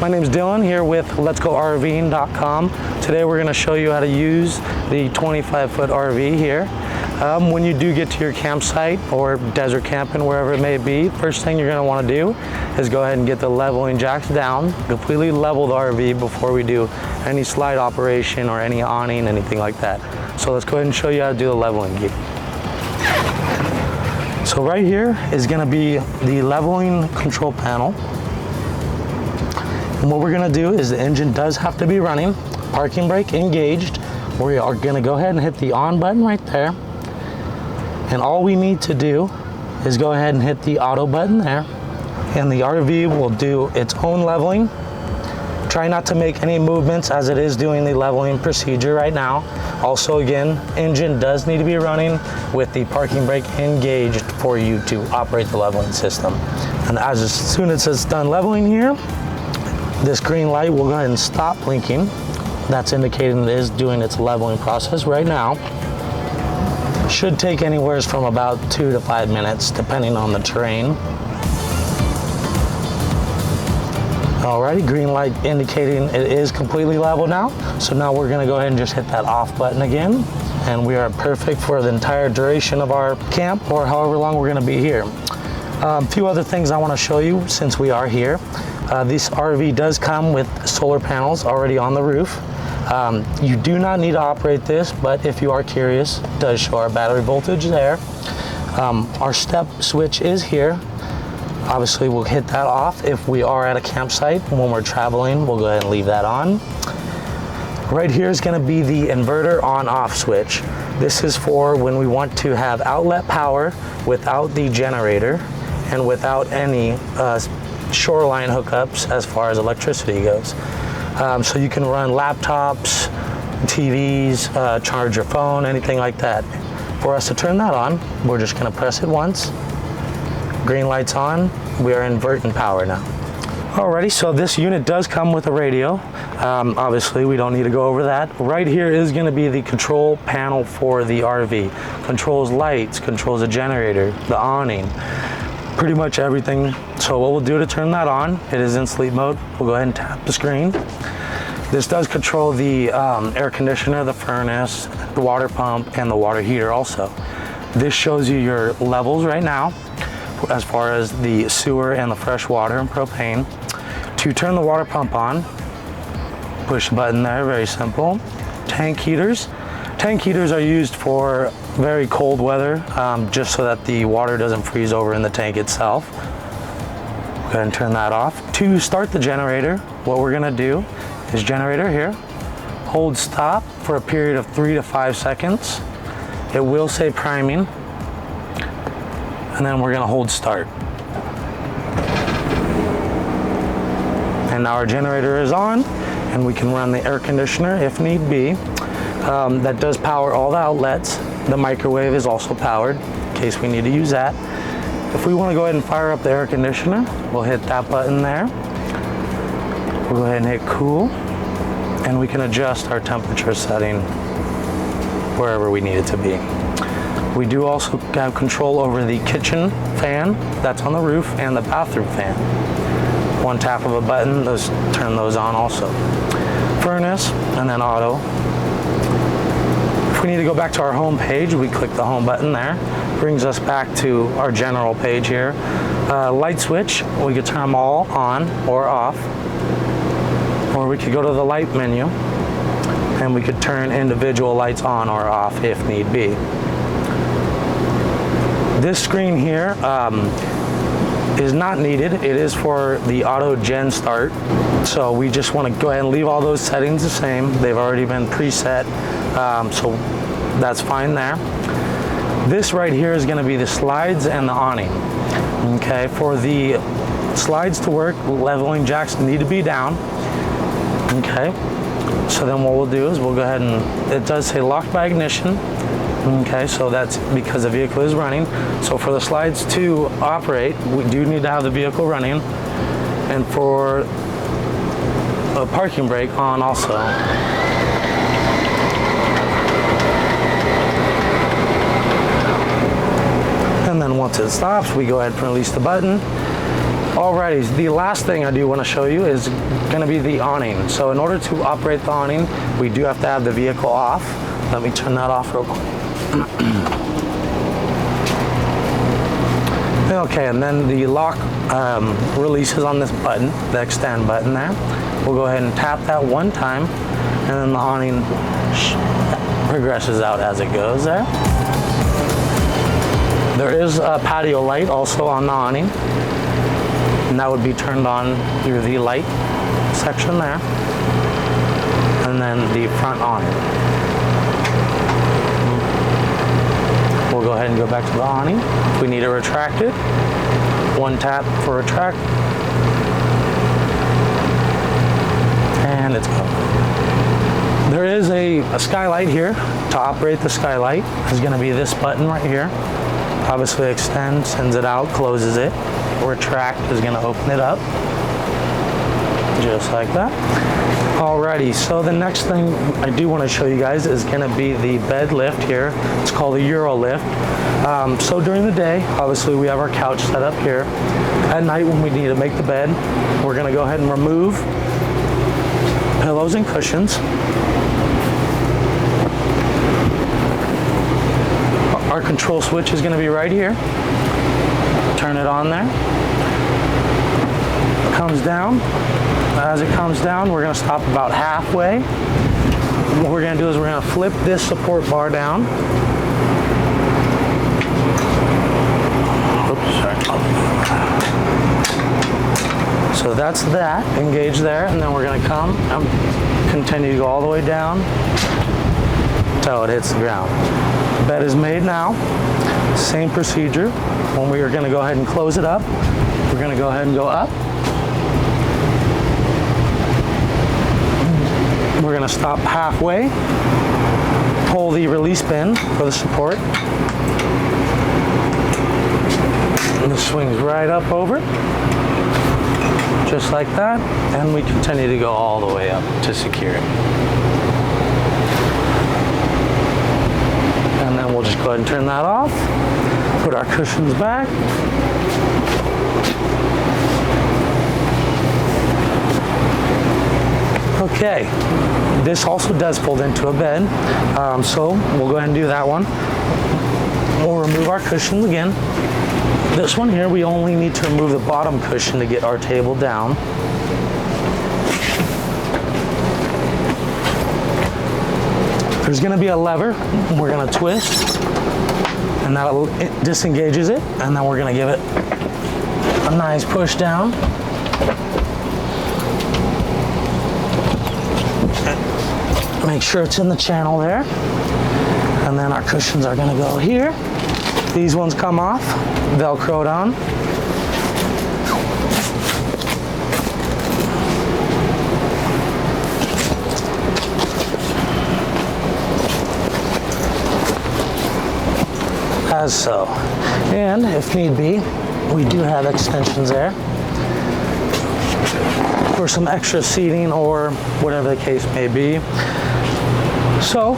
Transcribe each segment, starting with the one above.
My name's Dylan here with letsgorving.com. Today we're going to show you how to use the 25-foot RV here. When you do get to your campsite or desert camping, wherever it may be, first thing you're going to want to do is go ahead and get the leveling jacks down, completely level the RV before we do any slide operation or any awning, anything like that. So let's go ahead and show you how to do the leveling gear. So right here is going to be the leveling control panel. And what we're going to do is the engine does have to be running, parking brake engaged. We are going to go ahead and hit the on button right there. And all we need to do is go ahead and hit the auto button there. And the RV will do its own leveling. Try not to make any movements as it is doing the leveling procedure right now. Also, again, engine does need to be running with the parking brake engaged for you to operate the leveling system. And as soon as it's done leveling here, this green light will go ahead and stop blinking. That's indicating it is doing its leveling process right now. Should take anywhere from about 2 to 5 minutes, depending on the terrain. Alrighty, green light indicating it is completely level now. So now we're gonna go ahead and just hit that off button again. And we are perfect for the entire duration of our camp or however long we're gonna be here. A few other things I wanna show you since we are here. This RV does come with solar panels already on the roof. You do not need to operate this, but if you are curious, it does show our battery voltage there. Our step switch is here. Obviously, we'll hit that off if we are at a campsite. When we're traveling, we'll go ahead and leave that on. Right here is going to be the inverter on-off switch. This is for when we want to have outlet power without the generator and without any shoreline hookups as far as electricity goes. So you can run laptops, TVs, charge your phone, anything like that. For us to turn that on, we're just going to press it once. Green light's on. We are inverting power now. Alrighty, so this unit does come with a radio. Obviously, we don't need to go over that. Right here is going to be the control panel for the RV. Controls lights, controls the generator, the awning, pretty much everything. So what we'll do to turn that on, it is in sleep mode. We'll go ahead and tap the screen. This does control the air conditioner, the furnace, the water pump, and the water heater also. This shows you your levels right now as far as the sewer and the fresh water and propane. To turn the water pump on, push the button there, very simple. Tank heaters. Tank heaters are used for very cold weather, just so that the water doesn't freeze over in the tank itself. Go ahead and turn that off. To start the generator, what we're gonna do is generator here, hold stop for a period of 3 to 5 seconds. It will say priming, and then we're gonna hold start. And now our generator is on, and we can run the air conditioner if need be. That does power all the outlets. The microwave is also powered in case we need to use that. If we want to go ahead and fire up the air conditioner, we'll hit that button there. We'll go ahead and hit cool, and we can adjust our temperature setting wherever we need it to be. We do also have control over the kitchen fan that's on the roof and the bathroom fan. One tap of a button, turn those on also. Furnace, and then auto. If we need to go back to our home page, we click the home button there. Brings us back to our general page here. Light switch, we could turn them all on or off. Or we could go to the light menu and we could turn individual lights on or off if need be. This screen here is not needed. It is for the auto gen start. So we just want to go ahead and leave all those settings the same. They've already been preset, so that's fine there. This right here is going to be the slides and the awning. Okay, for the slides to work, leveling jacks need to be down. Okay, so then what we'll do is we'll go ahead and, it does say locked by ignition. Okay, so that's because the vehicle is running. So for the slides to operate, we do need to have the vehicle running. And for a parking brake on also. And then once it stops, we go ahead and release the button. Alrighty, the last thing I do want to show you is going to be the awning. So in order to operate the awning, we do have to have the vehicle off. Let me turn that off real quick. Okay, and then the lock releases on this button, the extend button there. We'll go ahead and tap that one time, and then the awning progresses out as it goes there. There is a patio light also on the awning, and that would be turned on through the light section there, and then the front awning. We'll go ahead and go back to the awning. If we need to retract it, one tap for retract, and it's gone. There is a skylight here. To operate the skylight is going to be this button right here. Obviously extend, sends it out, closes it. Retract is going to open it up, just like that. Alrighty, so the next thing I do want to show you guys is going to be the bed lift here. It's called the Euro lift. So during the day, obviously we have our couch set up here. At night when we need to make the bed, we're going to go ahead and remove pillows and cushions. Our control switch is going to be right here. Turn it on there. It comes down. As it comes down, we're going to stop about halfway. What we're going to do is we're going to flip this support bar down. Oops, sorry. So that's that, engage there, and then we're going to come and continue to go all the way down until it hits the ground. The bed is made now. Same procedure. When we are going to go ahead and close it up, we're going to go ahead and go up. We're going to stop halfway, pull the release pin for the support, and it swings right up over, just like that, and we continue to go all the way up to secure it. And then we'll just go ahead and turn that off, put our cushions back. Okay, this also does fold into a bed, so we'll go ahead and do that one. We'll remove our cushions again. This one here, we only need to remove the bottom cushion to get our table down. There's going to be a lever we're going to twist, and that disengages it, and then we're going to give it a nice push down. Make sure it's in the channel there, and then our cushions are going to go here. These ones come off, velcroed on. As so. And if need be, we do have extensions there for some extra seating or whatever the case may be. So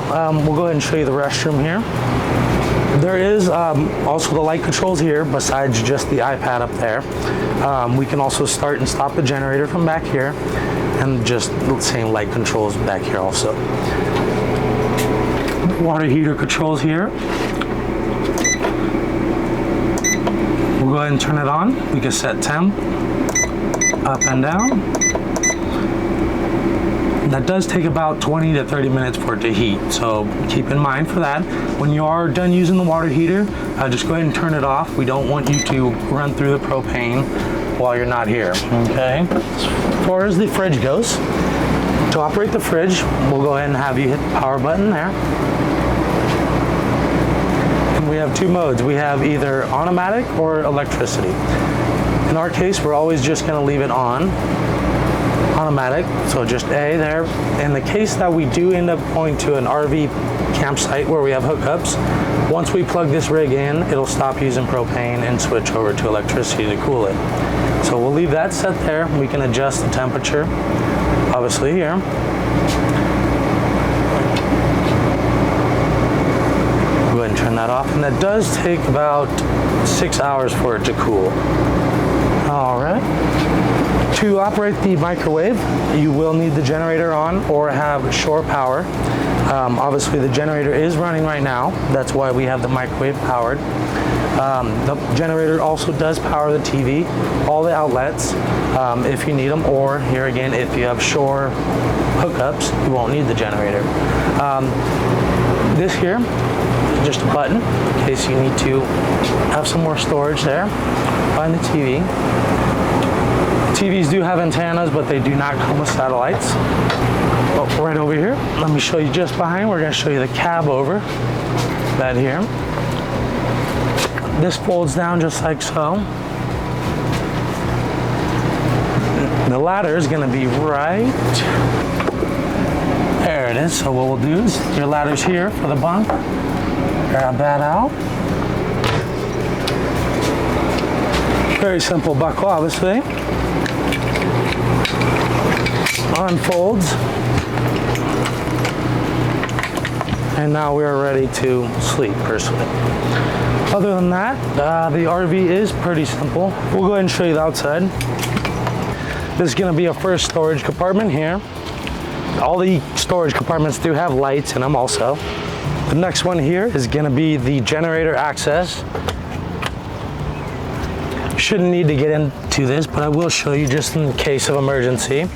we'll go ahead and show you the restroom here. There is also the light controls here besides just the iPad up there. We can also start and stop the generator from back here, and just the same light controls back here also. Water heater controls here. We'll go ahead and turn it on. We can set temp up and down. That does take about 20 to 30 minutes for it to heat, so keep in mind for that. When you are done using the water heater, just go ahead and turn it off. We don't want you to run through the propane while you're not here, okay? As far as the fridge goes, to operate the fridge, we'll go ahead and have you hit the power button there. And we have two modes. We have either automatic or electricity. In our case, we're always just gonna leave it on. Automatic, so just A there. In the case that we do end up going to an RV campsite where we have hookups, once we plug this rig in, it'll stop using propane and switch over to electricity to cool it. So we'll leave that set there. We can adjust the temperature, obviously here. Go ahead and turn that off, and that does take about 6 hours for it to cool. All right. To operate the microwave, you will need the generator on or have shore power. Obviously, the generator is running right now. That's why we have the microwave powered. The generator also does power the TV, all the outlets, if you need them, or here again, if you have shore hookups, you won't need the generator. This here is just a button in case you need to have some more storage there behind the TV. TVs do have antennas, but they do not come with satellites. Oh, right over here, let me show you just behind. We're going to show you the cab over that here. This folds down just like so. The ladder is going to be right there. It is. So what we'll do is your ladder's here for the bunk. Grab that out. Very simple buckle, obviously. Unfolds. And now we are ready to sleep, personally. Other than that, the RV is pretty simple. We'll go ahead and show you the outside. This is going to be a first storage compartment here. All the storage compartments do have lights in them also. The next one here is going to be the generator access. Shouldn't need to get into this, but I will show you just in case of emergency.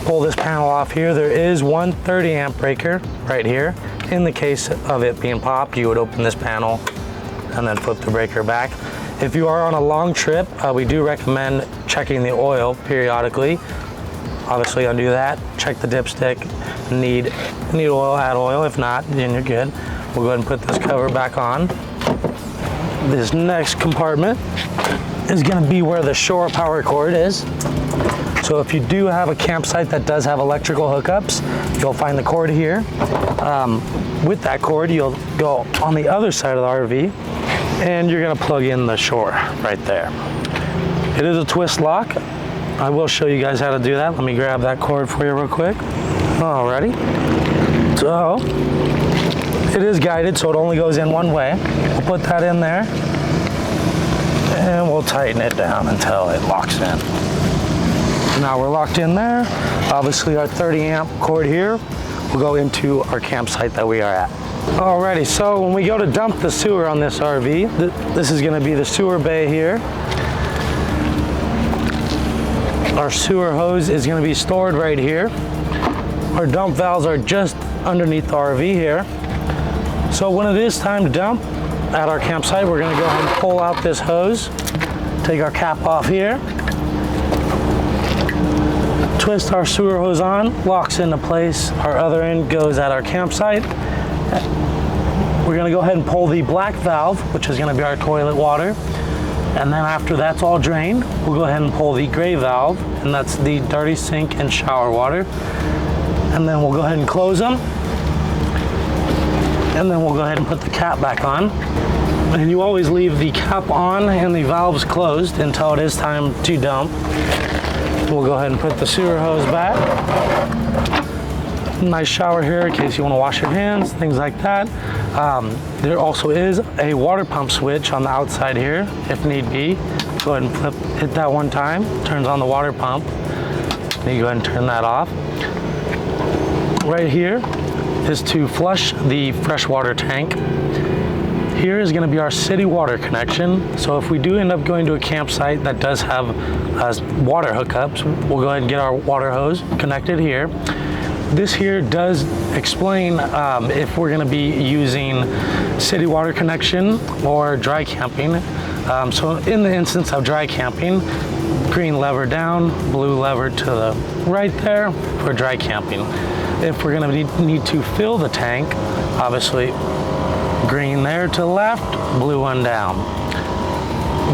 Pull this panel off here. There is one 30 amp breaker right here. In the case of it being popped, you would open this panel and then flip the breaker back. If you are on a long trip, we do recommend checking the oil periodically. Obviously, undo that, check the dipstick. Need oil, add oil. If not, then you're good. We'll go ahead and put this cover back on. This next compartment is going to be where the shore power cord is. So if you do have a campsite that does have electrical hookups, you'll find the cord here. With that cord, you'll go on the other side of the RV, and you're going to plug in the shore right there. It is a twist lock. I will show you guys how to do that. Let me grab that cord for you real quick. Alrighty. So it is guided, so it only goes in one way. We'll put that in there, and we'll tighten it down until it locks in. Now we're locked in there. Obviously our 30 amp cord here will go into our campsite that we are at. Alrighty, so when we go to dump the sewer on this RV, this is going to be the sewer bay here. Our sewer hose is going to be stored right here. Our dump valves are just underneath the RV here. So when it is time to dump at our campsite, we're going to go ahead and pull out this hose, take our cap off here, twist our sewer hose on, locks into place. Our other end goes at our campsite. We're going to go ahead and pull the black valve, which is going to be our toilet water. And then after that's all drained, we'll go ahead and pull the gray valve, and that's the dirty sink and shower water. And then we'll go ahead and close them. And then we'll go ahead and put the cap back on. And you always leave the cap on and the valves closed until it is time to dump. We'll go ahead and put the sewer hose back. Nice shower here in case you want to wash your hands, things like that. There also is a water pump switch on the outside here, if need be. Go ahead and hit that one time, turns on the water pump. Then you go ahead and turn that off. Right here is to flush the freshwater tank. Here is going to be our city water connection. So if we do end up going to a campsite that does have water hookups, we'll go ahead and get our water hose connected here. This here does explain if we're going to be using city water connection or dry camping. So in the instance of dry camping, green lever down, blue lever to the right there for dry camping. If we're going to need to fill the tank, obviously green there to the left, blue one down.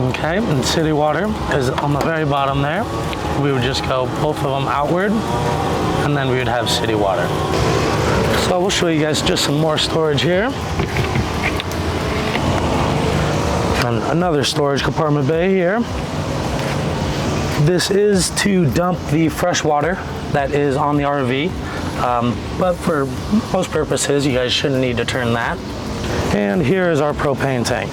Okay, and city water is on the very bottom there. We would just go both of them outward, and then we would have city water. So we'll show you guys just some more storage here. And another storage compartment bay here. This is to dump the fresh water that is on the RV, but for most purposes, you guys shouldn't need to turn that. And here is our propane tank.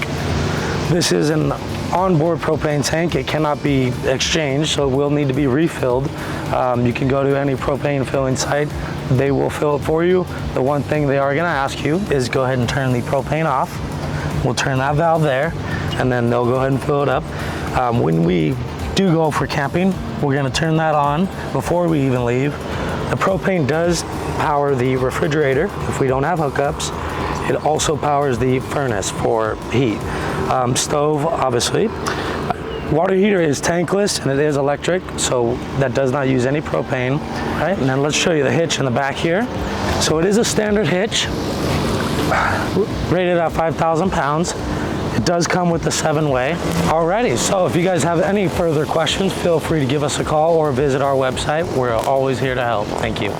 This is an onboard propane tank. It cannot be exchanged, so it will need to be refilled. You can go to any propane filling site. They will fill it for you. The one thing they are going to ask you is go ahead and turn the propane off. We'll turn that valve there, and then they'll go ahead and fill it up. When we do go for camping, we're going to turn that on before we even leave. The propane does power the refrigerator if we don't have hookups. It also powers the furnace for heat. Stove, obviously. Water heater is tankless and it is electric, so that does not use any propane. Right? And then let's show you the hitch in the back here. So it is a standard hitch, rated at 5,000 pounds. It does come with the 7-way. Alrighty, so if you guys have any further questions, feel free to give us a call or visit our website. We're always here to help. Thank you.